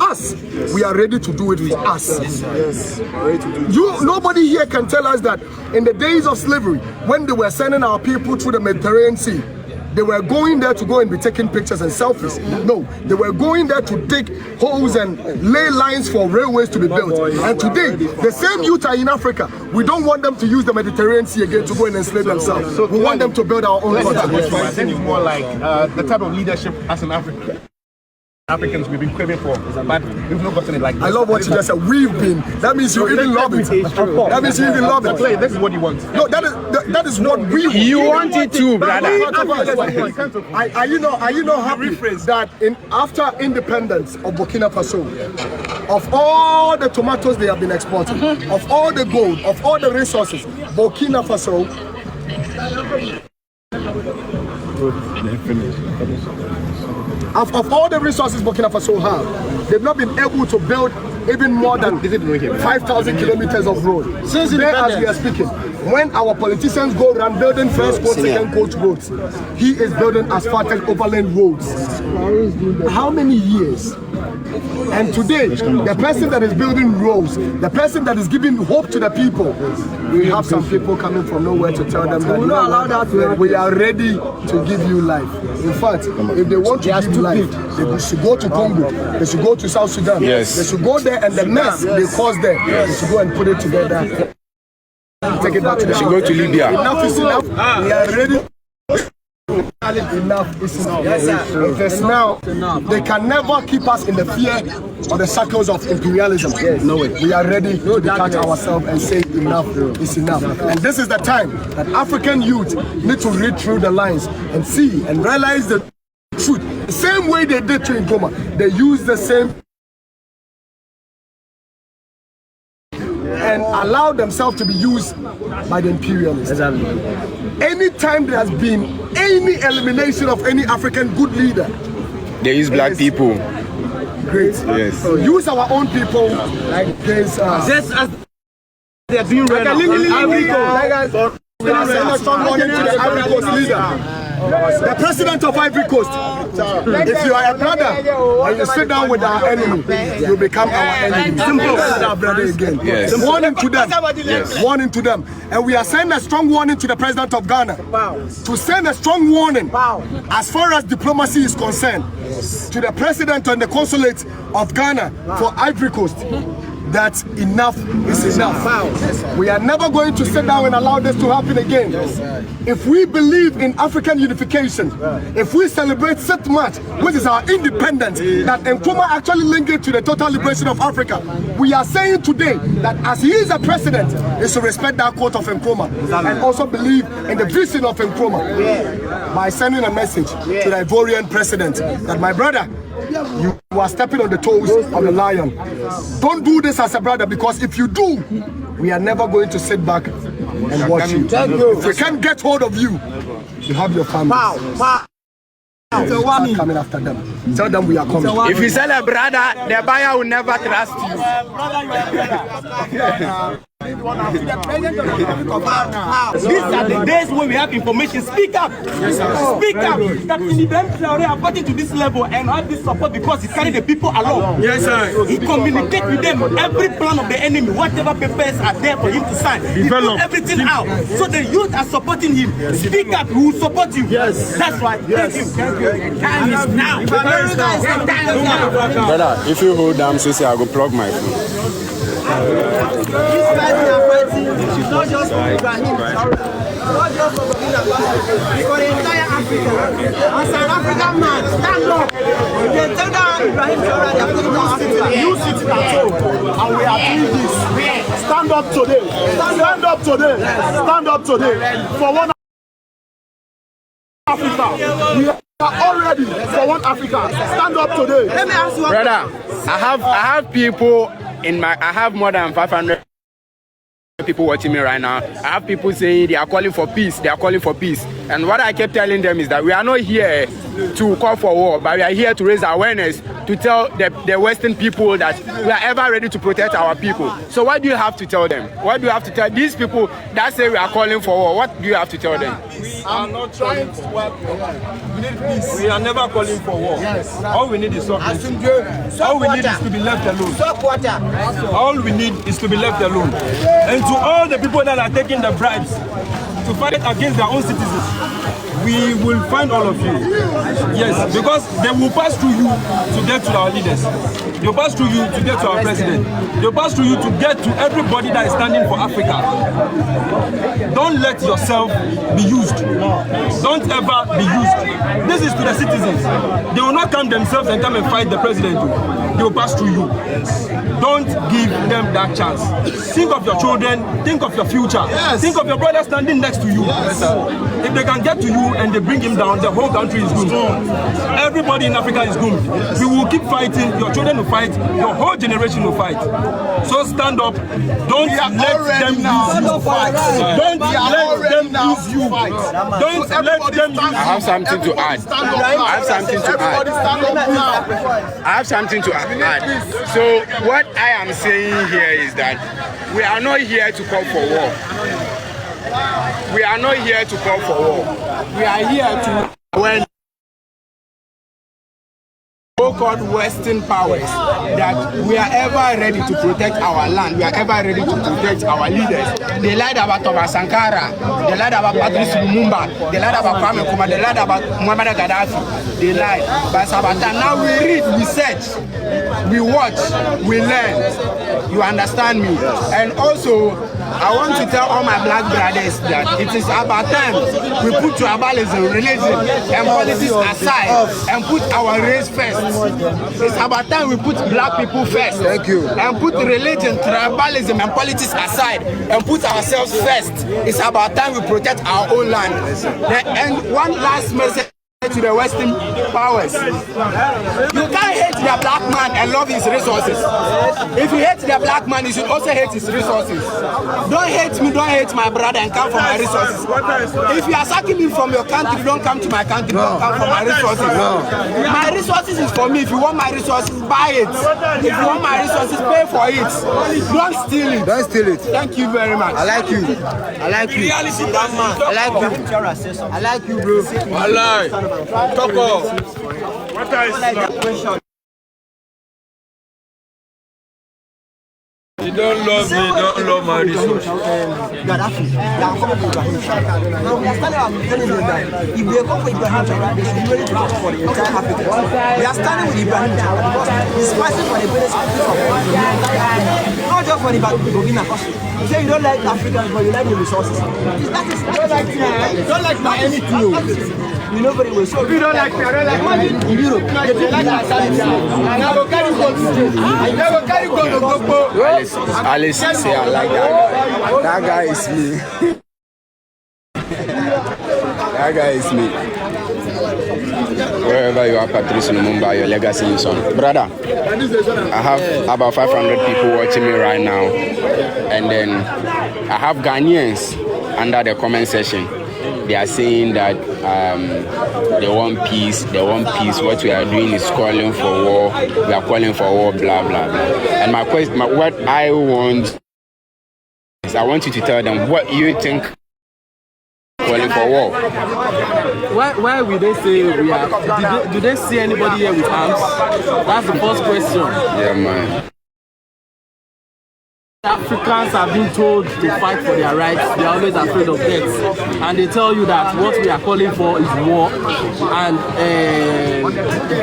us. We are ready to do it for us. Nobody here can tell us that in the days of slavery, when they were sending our people through the Mediterranean Sea, they were going there to go and be taking pictures and selfies. No, they were going there to dig holes and lay lines for railways to be built. And today, the same youth are in Africa. We don't want them to use the Mediterranean Sea again to go and enslave themselves. We want them to build our own country. I think it's more like the type of leadership as an Africans we've been craving for, but we've not gotten it like this. I love what you just said. We've been. That means you even love it. That means you even love it. This is what you want. No, that is what we want. You want it too, brother. Are you not happy that after independence of Burkina Faso, of all the tomatoes they have been exporting, of all the gold, of all the resources, Burkina Faso. Of all the resources Burkina Faso have, they've not been able to build even more than 5,000 kilometers of road. Since today, as we are speaking, when our politicians go around building first coach, second coach roads, he is building asphalted overland roads. How many years? And today, the person that is building roads, the person that is giving hope to the people, we have some people coming from nowhere to tell them that we are ready to give you life. In fact, if they want to give you life, they should go to Congo, they should go to South Sudan, they should go there and the mess they caused there, they should go and put it together. Take it back to the should go to Libya. Enough is enough. We are ready. Enough is enough. Yes, sir. It is now. They can never keep us in the fear or the circles of imperialism. No way. We are ready to detach ourselves and say enough is enough. And this is the time that African youth need to read through the lines and see and realize the truth. The same way they did to Nkrumah, they use the same and allow themselves to be used by the imperialists. Anytime there has been any elimination of any African good leader, they use black people. Great. Yes. So use our own people like this. Just as they are doing right now. We are sending a strong warning to the Ivory Coast leader. The president of Ivory Coast. If you are a brother and you sit down with our enemy, you become our enemy. Simple as our brother again. Yes. Warning to them. Yes. Warning to them. And we are sending a strong warning to the president of Ghana to send a strong warning as far as diplomacy is concerned to the president and the consulate of Ghana for Ivory Coast. That enough is enough. We are never going to sit down and allow this to happen again. If we believe in African unification, if we celebrate Cette, which is our independence, that Nkrumah actually linked it to the total liberation of Africa, we are saying today that as he is a president, he should respect that quote of Nkrumah and also believe in the vision of Nkrumah by sending a message to the Ivorian president that, my brother, you are stepping on the toes of the lion. Don't do this as a brother, because if you do, we are never going to sit back and watch you. If we can't get hold of you, you have your family. Start coming after them. Tell them we are coming. If you sell a brother, the buyer will never trust you. These are the days when we have information. Speak up. Speak up. That Ibrahim Traoré have gotten to this level and have this support because he carried the people along. Yes, sir. He communicates with them every plan of the enemy, whatever papers are there for him to sign. He put everything out. So the youth are supporting him. Speak up. We will support you. Yes. That's right. Yes. Thank you. Time is now. Brother, if you hold down, say I go plug my phone. This fighting and fighting is not just for Ibrahim Traoré, not just for Burkina Faso, it's for the entire Africa. As an African man, stand up. They take down Ibrahim Traoré, they are taking down Africa. You sit at home and we are doing this. Stand up today. Stand up today. Stand up today. For one Africa. We are already for one Africa. Stand up today. Let me ask you one brother, I have people in my, I have more than 500 people watching me right now. I have people saying they are calling for peace, they are calling for peace. And what I kept telling them is that we are not here to call for war, but we are here to raise awareness, to tell the Western people that we are ever ready to protect our people. So what do you have to tell them? What do you have to tell these people that say we are calling for war? What do you have to tell them? We are not trying to work. We need peace. We are never calling for war. Yes. All we need is sovereignty. All we need is to be left alone. All we need is to be left alone. And to all the people that are taking the bribes to fight against their own citizens, we will find all of you. Yes, because they will pass through you to get to our leaders. They will pass through you to get to our president. They will pass through you to get to everybody that is standing for Africa. Don't let yourself be used. Don't ever be used. This is to the citizens. They will not come themselves and come and fight the president. They will pass through you. Don't give them that chance. Think of your children. Think of your future. Yes. Think of your brother standing next to you. Yes. If they can get to you and they bring him down, the whole country is doomed. Everybody in Africa is doomed. We will keep fighting. Your children will fight. Your whole generation will fight. So stand up. Don't let them use you. Don't let them use you. Don't let them use you. I have something to add. I have something to add. So what I am saying here is that we are not here to call for war. We are not here to call for war. We are here to when so-called Western powers that we are ever ready to protect our land, we are ever ready to protect our leaders. They lied about Thomas Sankara, they lied about Patrice Lumumba, they lied about Kwame Nkrumah, they lied about Muammar Gaddafi, they lied. But Sabata, now we read, we search, we watch, we learn. You understand me? And also, I want to tell all my black brothers that it is about time we put tribalism, religion, and politics aside and put our race first. It's about time we put black people first. Thank you. And put religion, tribalism, and politics aside and put ourselves first. It's about time we protect our own land. And one last message to the Western powers. You can't hate the black man and love his resources. If you hate the black man, you should also hate his resources. Don't hate me, don't hate my brother and come for my resources. If you are sucking me from your country, don't come to my country, don't come for my resources. My resources is for me. If you want my resources, buy it. If you want my resources, pay for it. Don't steal it. Don't steal it. Thank you very much. I like you. I like you. I like you. I like you, bro. I like. Talk off. What is that question? You don't love me, don't love my resources. Gaddafi, they are coming with Ibrahim Traoré. Now we are standing with that. If they come for Ibrahim Traoré, they should be ready to fight for the entire Africa. We are standing with Ibrahim Traoré because he's fighting for the greatest country of the entire Africa. Not just for the Burkina Faso. You say you don't like Africans, but you like the resources. That is don't like my anything. You know very well. So if you don't like me, I don't like money in Europe. If you like my salary, I never carry gold. I never carry gold to go. Alice say I like that guy. That guy is me. That guy is me. Wherever you are, Patrice Lumumba, your legacy is on. Brother, I have about 500 people watching me right now. And then I have Ghanaians under the comment section. They are saying that they want peace, What we are doing is calling for war. We are calling for war, blah, blah, blah. And my question, what I want is I want you to tell them what you think calling for war. Why will they say we are? Do they see anybody here with arms? That's the first question. Yeah, man. Africans have been told to fight for their rights. They are always afraid of death, and they tell you that what we are calling for is war and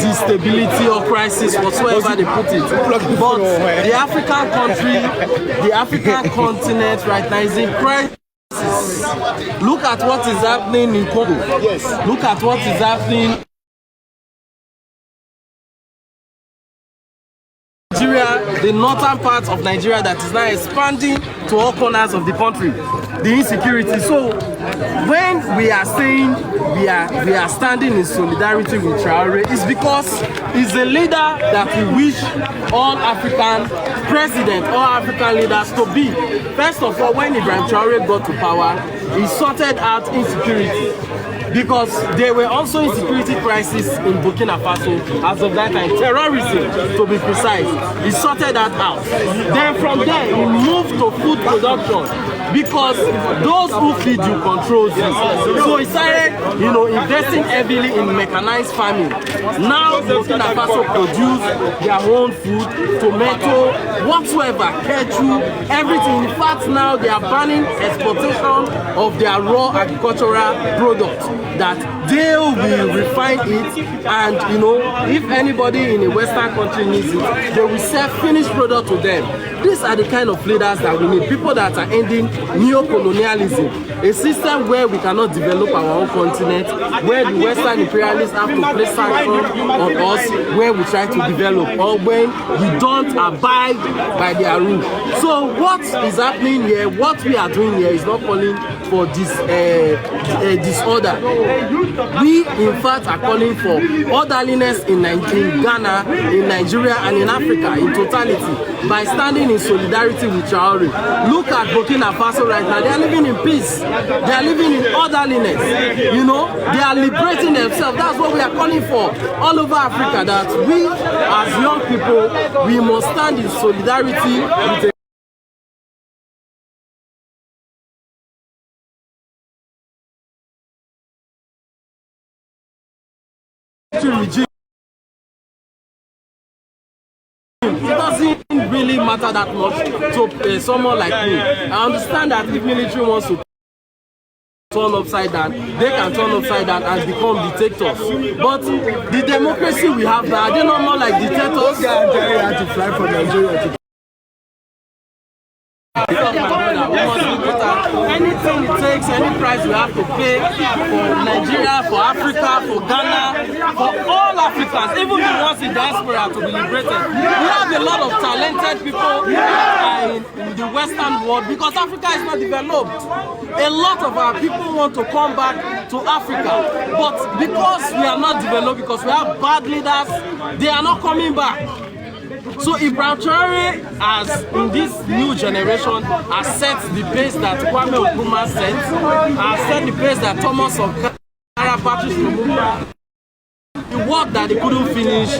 instability or crisis, whatsoever they put it. But the African country, the African continent right now is in crisis. Look at what is happening in Congo. Yes. Look at what is happening. Nigeria, the northern part of Nigeria that is now expanding to all corners of the country, the insecurity. So when we are saying we are standing in solidarity with Traoré, it's because he's a leader that we wish all African presidents, all African leaders to be. First of all, when Ibrahim Traoré got to power, he sorted out insecurity. because there were also insecurity crisis in Burkina Faso as of that time, terrorism to be precise. He sorted that out. Then from there, he moved to food production because those who feed you control you. So he started, investing heavily in mechanized farming. Now Burkina Faso produce their own food, tomato, whatsoever, ketchup, everything. In fact, now they are banning exportation of their raw agricultural products, that they will refine it, and if anybody in a Western country needs it, they will sell finished product to them. These are the kind of leaders that we need, people that are ending neo-colonialism, a system where we cannot develop our own continent, where the Western imperialists have to place sanctions on us, where we try to develop, or when we don't abide by their rule. So what is happening here, what we are doing here, is not calling for this disorder. We in fact are calling for orderliness in Ghana, in Nigeria, and in Africa in totality, by standing in solidarity with Traoré. Look at Burkina Faso right now. They are living in peace. They are living in orderliness. They are liberating themselves. That's what we are calling for all over Africa, that we as young people, we must stand in solidarity with regime. It doesn't really matter that much to someone like me. I understand that if military wants to turn upside down, they can turn upside down and become dictators. But the democracy we have now, they're not more like dictators. To fly from Nigeria to anything it takes, any price we have to pay for Nigeria, for Africa, for Ghana, for all Africans, even the ones in diaspora, to be liberated. We have a lot of talented people in the Western world, because Africa is not developed. A lot of our people want to come back to Africa, but because we are not developed, because we have bad leaders, they are not coming back. So Ibrahim Traoré, as in this new generation, has set the pace that Kwame Nkrumah set, has set the pace that Thomas Sankara, Patrice Lumumba, the work that they couldn't finish.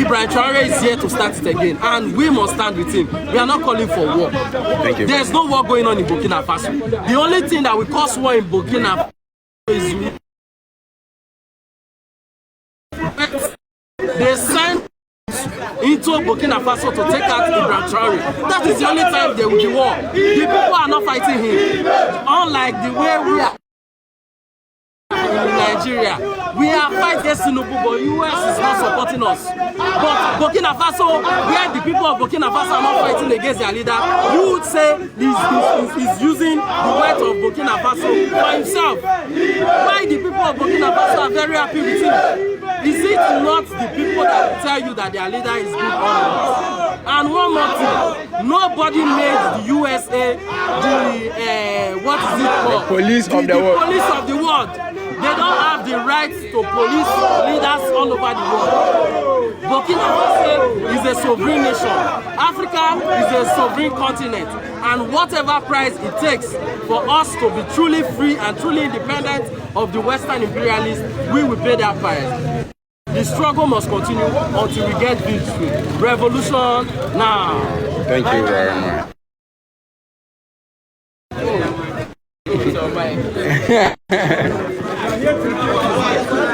Ibrahim Traoré is here to start it again, and we must stand with him. We are not calling for war. Thank you. There's no war going on in Burkina Faso. The only thing that will cause war in Burkina Faso is they send into Burkina Faso to take out Ibrahim Traoré. That is the only time there will be war. The people are not fighting him. Unlike the way we are in Nigeria, we are fighting Tinubu, but US is not supporting us. But Burkina Faso, where the people of Burkina Faso are not fighting against their leader, you would say he's using the weight of Burkina Faso for himself. Why the people of Burkina Faso are very happy with him? Is it not the people that will tell you that their leader is good or not? And one more thing, nobody made the USA what is it called? The police of the world. Police of the world. They don't have the right to police leaders all over the world. Burkina Faso is a sovereign nation. Africa is a sovereign continent. And whatever price it takes for us to be truly free and truly independent of the Western imperialists, we will pay that price. The struggle must continue until we get victory. Revolution now. Thank you very much.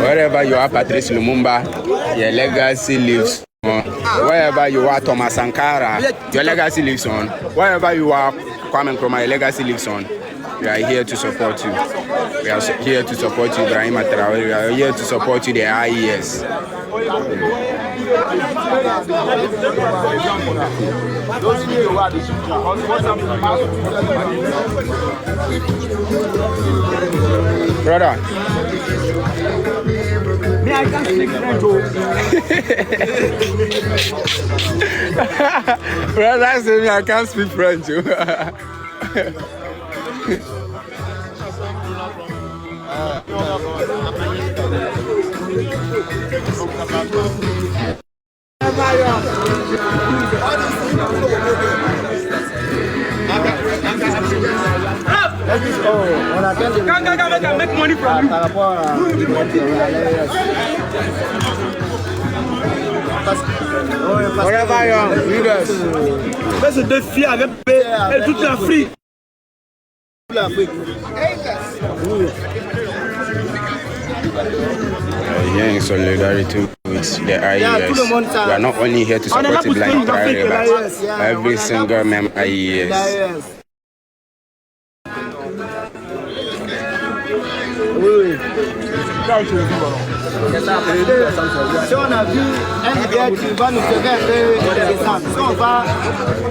Wherever you are, Patrice Lumumba, your legacy lives on. Wherever you are, Thomas Sankara, your legacy lives on. Wherever you are, Kwame Nkrumah, your legacy lives on. We are here to support you. We are here to support you, Ibrahim Traoré. We are here to support you, the IES. Brother. Me, I can't speak French. Brother, say me, I can't speak French. Can make money from you. Whatever young leaders. C'est ce défi avec et toute l'Afrique. Here in solidarity with the IES, we are not only here to support Ibrahim Traoré, but every single member IES. Si on a vu un leader qui va nous faire un peu intéressant, si on va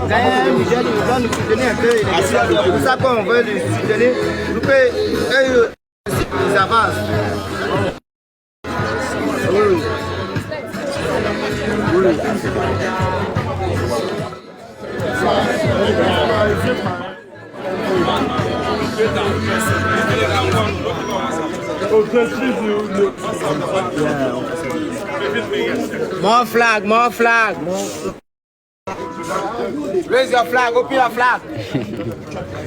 gagner un leader qui va nous soutenir un peu, c'est pour ça qu'on veut le soutenir, pour qu'ils avancent. More flag, more flag. Raise your flag, open your flag.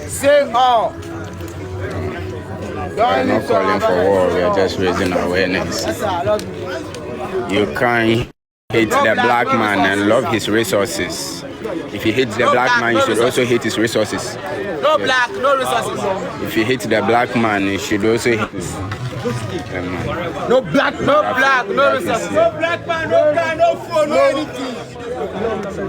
Sing all. We are not calling for war, we are just raising awareness. You can't hate the black man and love his resources. If you hate the black man, you should also hate his resources. No black, no resources. If you hate the black man, you should also hate no black, no resources. No black man, no guy, no phone, no anything.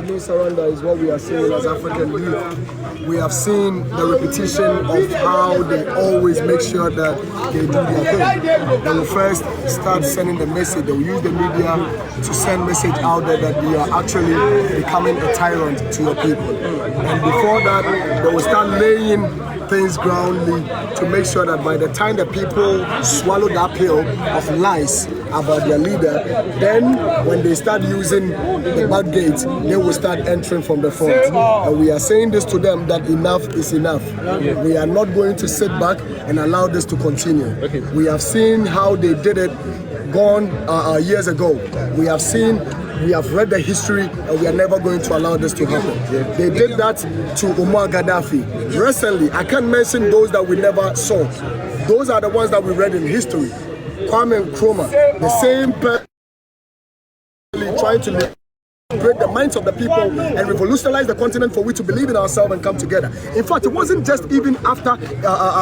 No surrender is what we are saying as African youth. We have seen the repetition of how they always make sure that they do their thing. They will first start sending the message. They will use the media to send message out there that you are actually becoming a tyrant to your people. And before that, they will start laying things groundly to make sure that by the time the people swallow that pill of lies about their leader, then when they start using the back gate, they will start entering from the front. And we are saying this to them that enough is enough. We are not going to sit back and allow this to continue. We have seen how they did it gone years ago. We have read the history, and we are never going to allow this to happen. They did that to Umar Gaddafi. Recently, I can't mention those that we never saw. Those are the ones that we read in history. Kwame Nkrumah, the same person trying to break the minds of the people and revolutionize the continent for we to believe in ourselves and come together. In fact, it wasn't just even after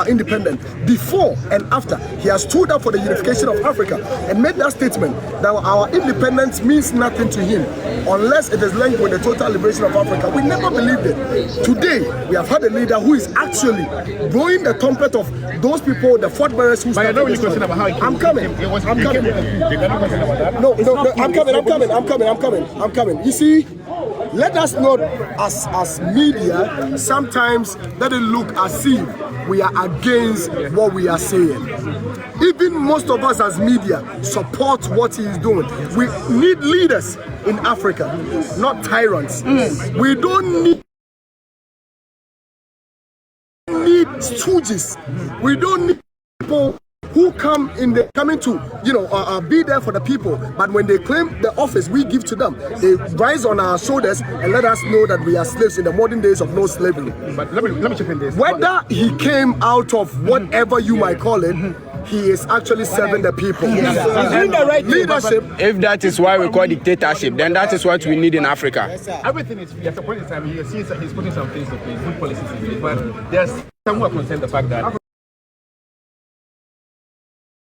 independence. Before and after, he has stood up for the unification of Africa and made that statement that our independence means nothing to him unless it is linked with the total liberation of Africa. We never believed it. Today, we have had a leader who is actually blowing the trumpet of those people, the fort bearers who started this country. I'm coming. I'm coming. You see, let us not, as media, sometimes let it look as if we are against what we are saying. Even most of us as media support what he is doing. We need leaders in Africa, not tyrants. We don't need stooges. We don't need people who coming to be there for the people, but when they claim the office we give to them, they rise on our shoulders and let us know that we are slaves in the modern days of no slavery. But let me chip in this. Whether he came out of whatever you might call it, he is actually serving the people. He's doing the right leadership. If that is why we call dictatorship, then that is what we need in Africa. Everything is, at a point in time, he's putting some things in place, good policies in place, but there's somewhat concerned the fact that